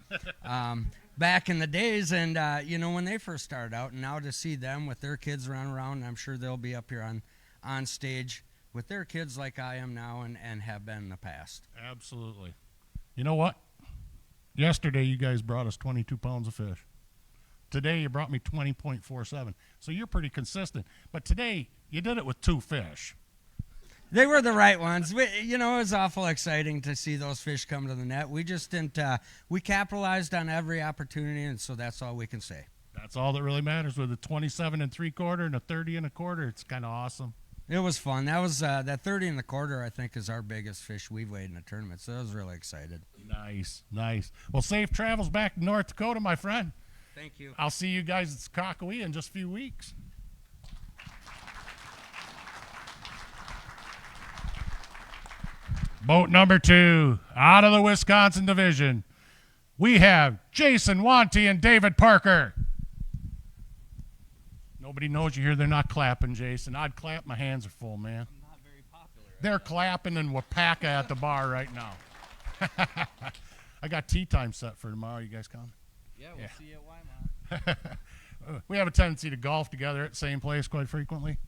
back in the days. And, you know, when they first started out, and now to see them with their kids running around, I'm sure they'll be up here on stage with their kids like I am now and have been in the past. Absolutely. You know what? Yesterday, you guys brought us 22 pounds of fish. Today, you brought me 20.47. So you're pretty consistent. But today, you did it with 2 fish. They were the right ones. You know, it was awful exciting to see those fish come to the net. We just didn't, we capitalized on every opportunity, and so that's all we can say. That's all that really matters with a 27 3/4 and a 30 1/4. It's kind of awesome. It was fun. That was that 30 and a quarter, I think, is our biggest fish we've weighed in a tournament. So I was really excited. Nice, nice. Well, safe travels back to North Dakota, my friend. Thank you. I'll see you guys at Skakawea in just a few weeks. Boat number 2, out of the Wisconsin division, we have Jason Wanty and David Parker. Nobody knows you here. They're not clapping, Jason. I'd clap. My hands are full, man. I'm not very popular. They're clapping in Wapaka at the bar right now. I got tea time set for tomorrow. You guys coming? Yeah, we'll see you at Weimar. We have a tendency to golf together at the same place quite frequently.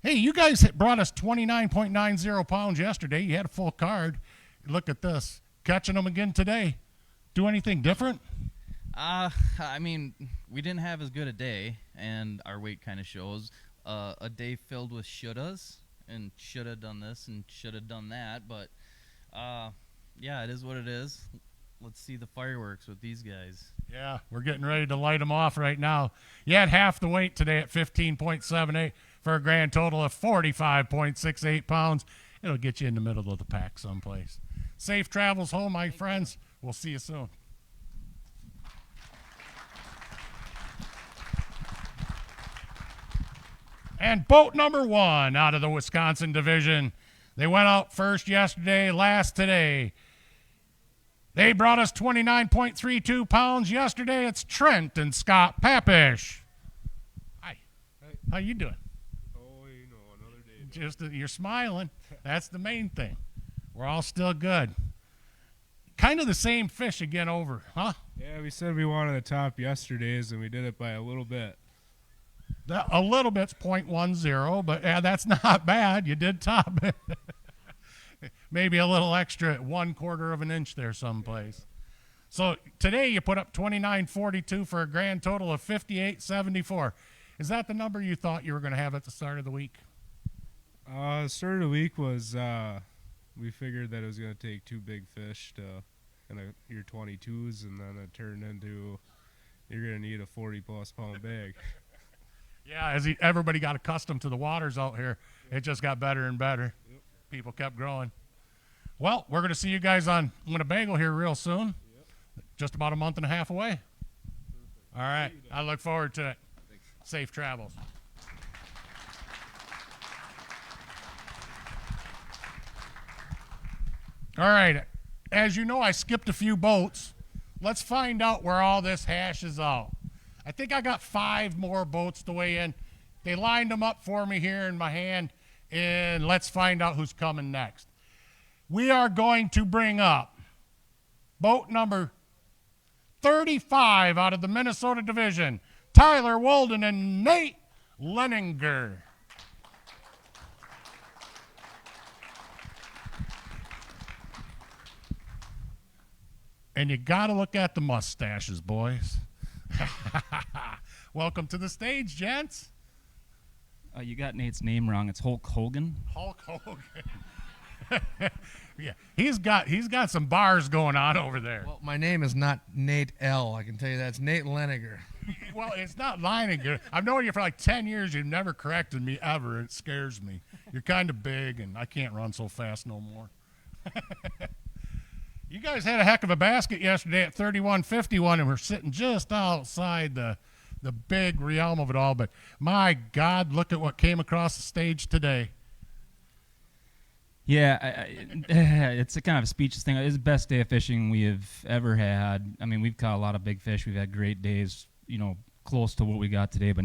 Hey, you guys brought us 29.90 pounds yesterday. You had a full card. Look at this. Catching them again today. Do anything different? I mean, we didn't have as good a day, and our weight kind of shows. A day filled with shouldas, and should have done this and should have done that. But, yeah, it is what it is. Let's see the fireworks with these guys. Yeah, we're getting ready to light them off right now. You had half the weight today at 15.78 for a grand total of 45.68 pounds. It'll get you in the middle of the pack someplace. Safe travels home, my friends. We'll see you soon. And boat number 1 out of the Wisconsin division. They went out first yesterday, last today. They brought us 29.32 pounds yesterday. It's Trent and Scott Papish. Hi. How you doing? Oh, you know, another day. Just you're smiling. That's the main thing. We're all still good. Kind of the same fish again over, huh? Yeah, we said we wanted to top yesterday's, and we did it by a little bit. A little bit's 0.10, but yeah, that's not bad. You did top it. Maybe a little extra, 1/4 of an inch there someplace. So today you put up 29.42 for a grand total of 58.74. Is that the number you thought you were going to have at the start of the week? Start of the week was we figured that it was going to take 2 big fish to your 22s, and then it turned into you're going to need a 40-plus pound bag. Yeah, as everybody got accustomed to the waters out here, it just got better and better. Yep. People kept growing. Well, we're going to see you guys on Winnebago here real soon. Yep. Just about a month and a half away. Perfect. All right. I look forward to it. Thanks. Safe travels. All right. As you know, I skipped a few boats. Let's find out where all this hashes out. I think I got 5 more boats to weigh in. They lined them up for me here in my hand, and let's find out who's coming next. We are going to bring up boat number 35 out of the Minnesota division, Tyler Walden and Nate Leninger. And you got to look at the mustaches, boys. Welcome to the stage, gents. You got Nate's name wrong. It's Hulk Hogan. Hulk Hogan. Yeah, he's got some bars going on over there. Well, my name is not Nate L. I can tell you that. It's Nate Leninger. Well, it's not Leninger. I've known you for like 10 years. You've never corrected me ever. It scares me. You're kind of big, and I can't run so fast no more. You guys had a heck of a basket yesterday at 31.51, and we're sitting just outside the big realm of it all. But my God, look at what came across the stage today. Yeah, it's a kind of a speechless thing. It's the best day of fishing we have ever had. I mean, we've caught a lot of big fish. We've had great days, close to what we got today, but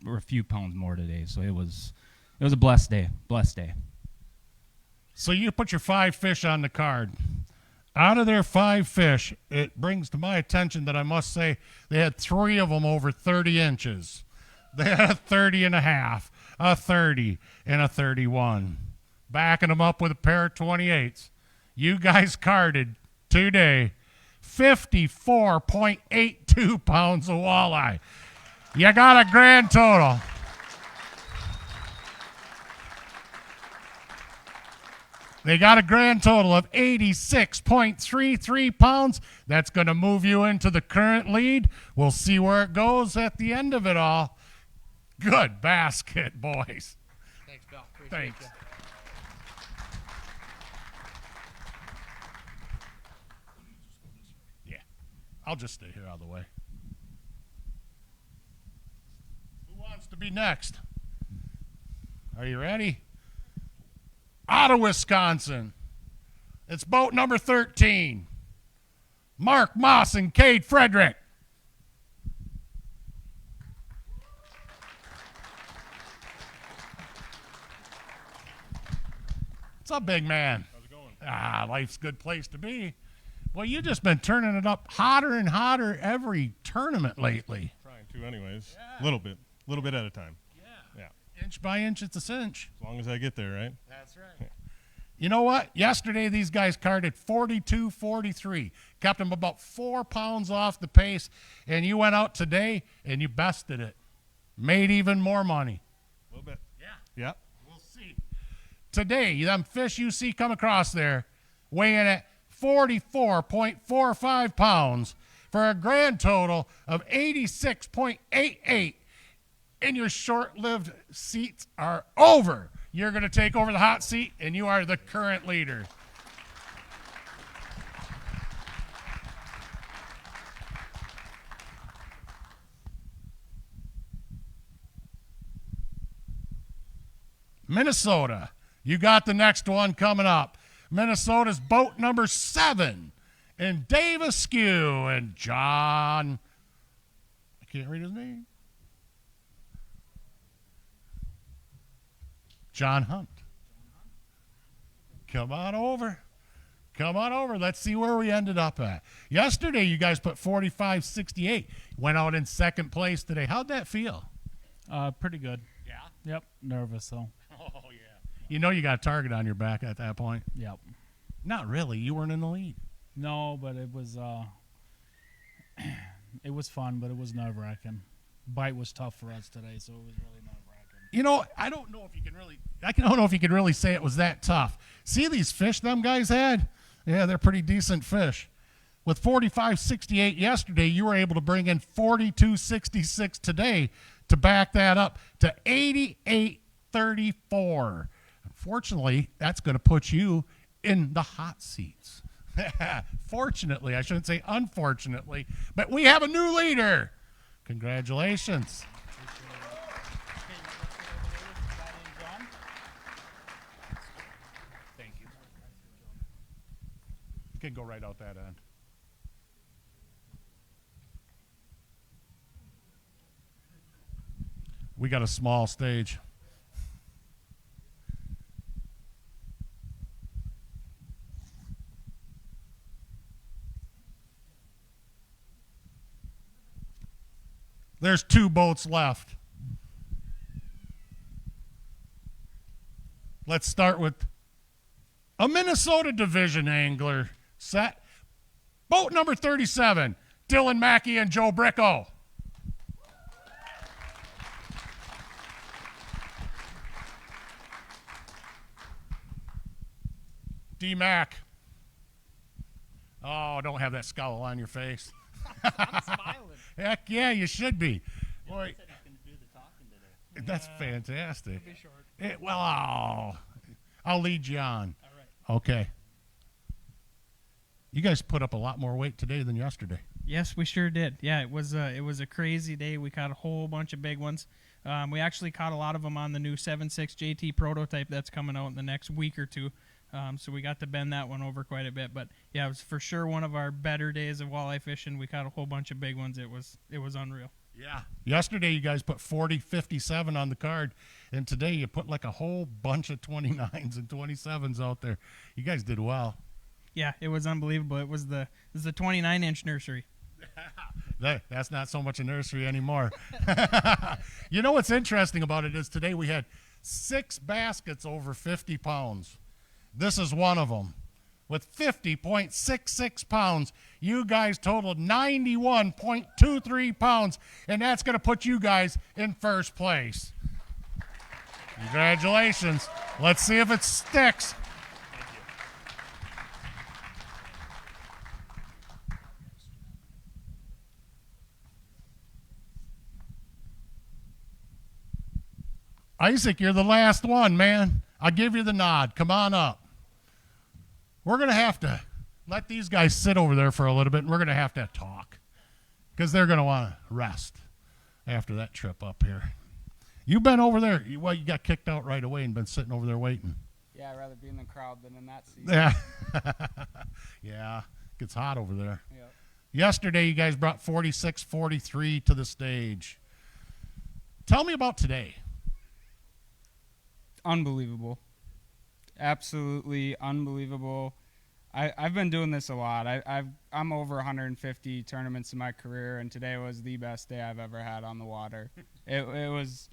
we're a few pounds more today. So it was a blessed day. So you put your 5 fish on the card. Out of their 5 fish, it brings to my attention that I must say they had 3 of them over 30 inches. They had a 30 and a half, a 30, and a 31. Backing them up with a pair of 28s. You guys carded today 54.82 pounds of walleye. You got a grand total. They got a grand total of 86.33 pounds. That's going to move you into the current lead. We'll see where it goes at the end of it all. Good basket, boys. Thanks. Yeah, I'll just stay here out of the way. Who wants to be next? Are you ready? Out of Wisconsin, it's boat number 13. Mark Moss and Cade Frederick. What's up, big man? How's it going? Life's a good place to be. Well, you've just been turning it up hotter and hotter every tournament lately. Trying to, anyways. A little bit at a time. Yeah. Inch by inch, it's a cinch. As long as I get there, right? That's right. You know what? Yesterday, these guys carded 42-43. Kept them about 4 pounds off the pace. And you went out today, and you bested it. Made even more money. A little bit. Yeah. We'll see. Today, them fish you see come across there, weighing at 44.45 pounds for a grand total of 86.88. And your short-lived seats are over. You're going to take over the hot seat, and you are the current leader. Minnesota, you got the next one coming up. Minnesota's boat number 7, and Dave Askew and John, I can't read his name. John Hunt. Come on over. Come on over. Let's see where we ended up at. Yesterday, you guys put 45-68. Went out in second place today. How'd that feel? Pretty good. Yeah? Yep. Nervous, though. Oh, yeah. You know you got a target on your back at that point. Yep. Not really. You weren't in the lead. No, but it was it was fun, but it was nerve-wracking. Bite was tough for us today, so it was really nerve-wracking. You know, I don't know if you can really say it was that tough. See these fish them guys had? Yeah, they're pretty decent fish. With 45-68 yesterday, you were able to bring in 42-66 today to back that up to 88-34. Unfortunately, that's going to put you in the hot seats. Fortunately, I shouldn't say unfortunately, but we have a new leader. Congratulations. Thank you. You can go right out that end. We got a small stage. There's 2 boats left. Let's start with a Minnesota division angler set. Boat number 37, Dylan Mackey and Joe Bricko. D-Mac. Oh, don't have that scowl on your face. I'm smiling. Heck yeah, you should be. Boy, said he's going to do the talking today. that's fantastic. It'll be short. Well, I'll lead you on. All right. Okay. You guys put up a lot more weight today than yesterday. Yes, we sure did. Yeah, it was a crazy day. We caught a whole bunch of big ones. We actually caught a lot of them on the new 7.6 JT prototype that's coming out in the next week or two. So we got to bend that one over quite a bit. But yeah, it was for sure one of our better days of walleye fishing. We caught a whole bunch of big ones. It was unreal. Yeah. Yesterday you guys put 40-57 on the card, and today you put like a whole bunch of 29s and 27s out there. You guys did well. Yeah, it was unbelievable. It was the 29-inch nursery. That's not so much a nursery anymore. You know what's interesting about it is today we had 6 baskets over 50 pounds. This is one of them. With 50.66 pounds, you guys totaled 91.23 pounds, and that's going to put you guys in first place. Congratulations. Let's see if it sticks. Isaac, you're the last one, man. I'll give you the nod. Come on up. We're going to have to let these guys sit over there for a little bit, and we're going to have talk because they're going to want to rest after that trip up here. You've been over there. You got kicked out right away and been sitting over there waiting. Yeah, I'd rather be in the crowd than in that seat. Yeah. Yeah. Gets hot over there. Yep. Yesterday, you guys brought 46-43 to the stage. Tell me about today. Unbelievable. Absolutely unbelievable. I've been doing this a lot. I'm over 150 tournaments in my career, and today was the best day I've ever had on the water. It was,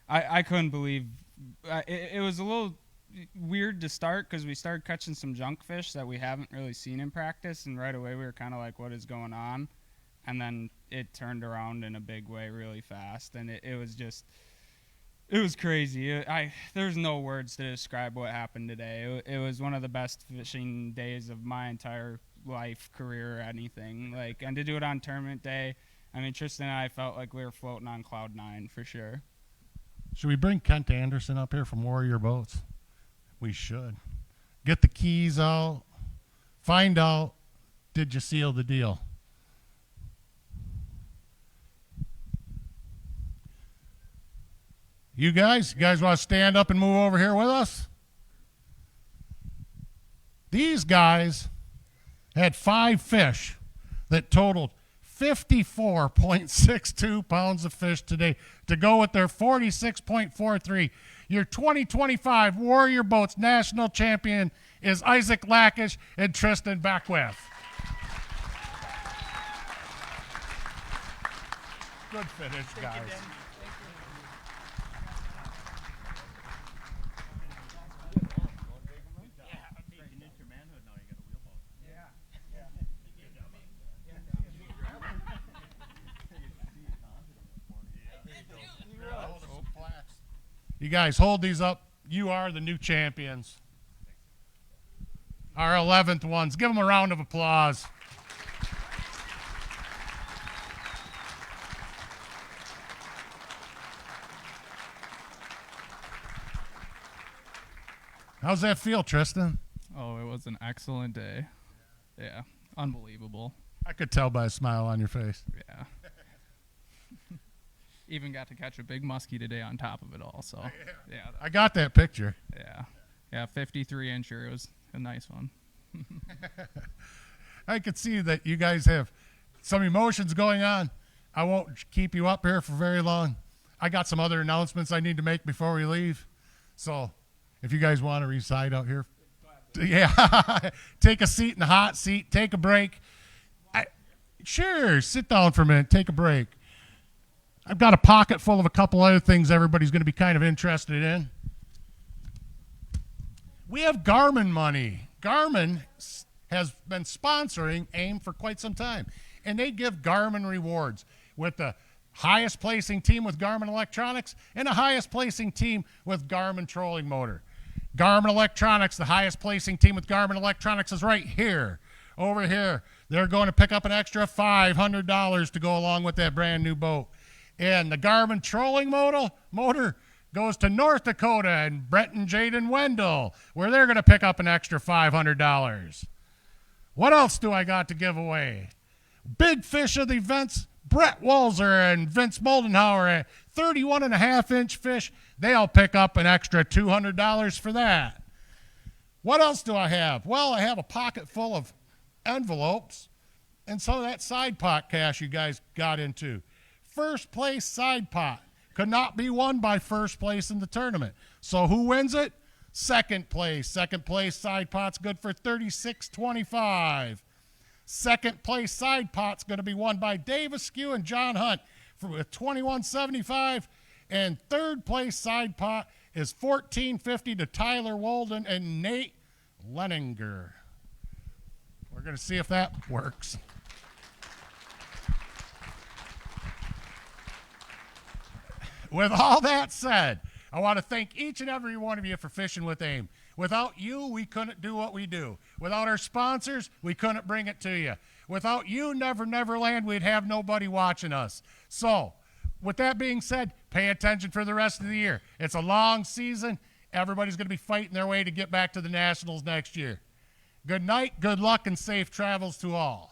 I couldn't believe, it was a little weird to start because we started catching some junk fish that we haven't really seen in practice, and right away we were kind of like, what is going on? And then it turned around in a big way really fast, and it was just, it was crazy. There's no words to describe what happened today. It was one of the best fishing days of my entire life, career, anything. And to do it on tournament day, I mean, Tristan and I felt like we were floating on cloud 9 for sure. Should we bring Kent Anderson up here from Warrior Boats? We should. Get the keys out. Find out, did you seal the deal? You guys want to stand up and move over here with us? These guys had 5 fish that totaled 54.62 pounds of fish today to go with their 46.43. Your 2025 Warrior Boats National Champion is Isaac Lackish and Tristan Beckwith. Good finish, guys. You guys hold these up. You are the new champions. Our 11th ones. Give them a round of applause. How's that feel, Tristan? Oh, it was an excellent day. Yeah, unbelievable. I could tell by a smile on your face. Yeah. Even got to catch a big muskie today on top of it all. So yeah, I got that picture. Yeah, 53-incher. It was a nice one. I could see that you guys have some emotions going on. I won't keep you up here for very long. I got some other announcements I need to make before we leave. So if you guys want to reside out here, yeah, take a seat in the hot seat, take a break. Sure, sit down for a minute, take a break. I've got a pocket full of a couple other things everybody's going to be kind of interested in. We have Garmin money. Garmin has been sponsoring AIM for quite some time, and they give Garmin rewards with the highest placing team with Garmin Electronics and the highest placing team with Garmin trolling motor. Garmin Electronics, the highest placing team with Garmin Electronics is right here, over here. They're going to pick up an extra $500 to go along with that brand new boat. And the Garmin trolling motor goes to North Dakota and Brett and Jaden Wendell, where they're going to pick up an extra $500. What else do I got to give away? Big fish of the events, Brett Walzer and Vince Moldenhauer, 31.5-inch fish. They'll pick up an extra $200 for that. What else do I have? Well, I have a pocket full of envelopes and some of that side pot cash you guys got into. First place side pot could not be won by first place in the tournament. So who wins it? Second place. Second place side pot's good for $36.25. Second place side pot's going to be won by Dave Askew and John Hunt for $21.75. And third place side pot is $14.50 to Tyler Walden and Nate Leninger. We're going to see if that works. With all that said, I want to thank each and every one of you for fishing with AIM. Without you, we couldn't do what we do. Without our sponsors, we couldn't bring it to you. Without you, Never Never Land, we'd have nobody watching us. So, with that being said, pay attention for the rest of the year. It's a long season. Everybody's going to be fighting their way to get back to the Nationals next year. Good night, good luck, and safe travels to all.